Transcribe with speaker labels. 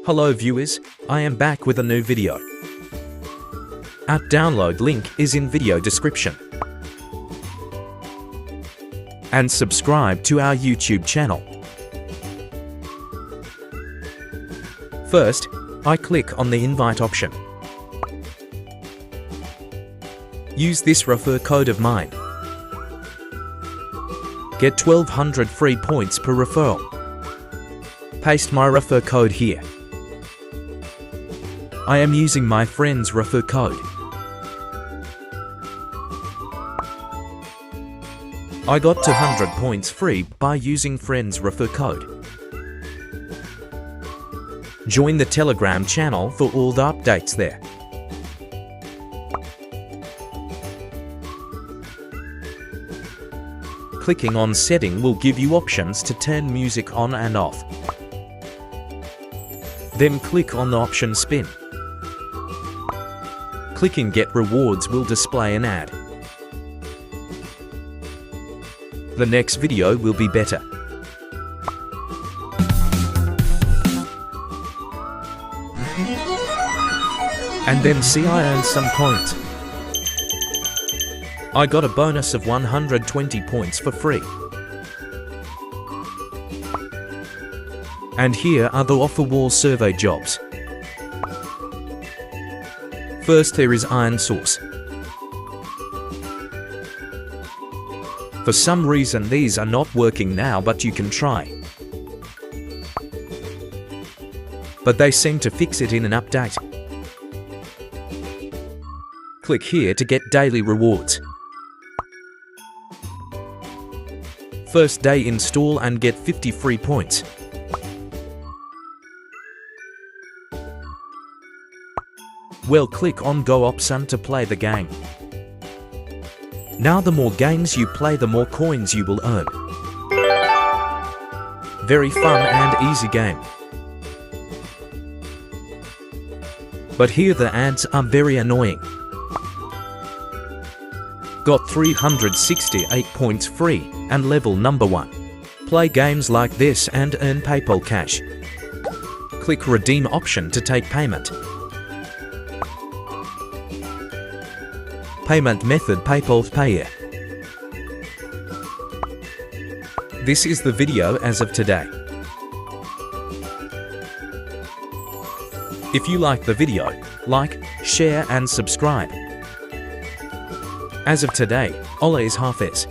Speaker 1: Hello viewers, I am back with a new video. Our download link is in video description. And subscribe to our YouTube channel. First, I click on the invite option. Use this refer code of mine. Get 1200 free points per referral. Paste my refer code here. I am using my friend's refer code. I got 200 points free by using friend's refer code. Join the Telegram channel for all the updates there. Clicking on setting will give you options to turn music on and off. Then click on the option spin. Clicking get rewards will display an ad. The next video will be better. And then see I earned some points. I got a bonus of 120 points for free. And here are the offer wall survey jobs. First there is Iron Source. For some reason these are not working now, but you can try. But they seem to fix it in an update. Click here to get daily rewards. First day install and get 50 free points. Well, click on Go option to play the game. Now the more games you play, the more coins you will earn. Very fun and easy game. But here the ads are very annoying. Got 368 points free and level number 1. Play games like this and earn PayPal cash. Click redeem option to take payment. Payment method PayPal Payeer. This is the video as of today. If you like the video, like, share and subscribe. As of today, always Hafiz.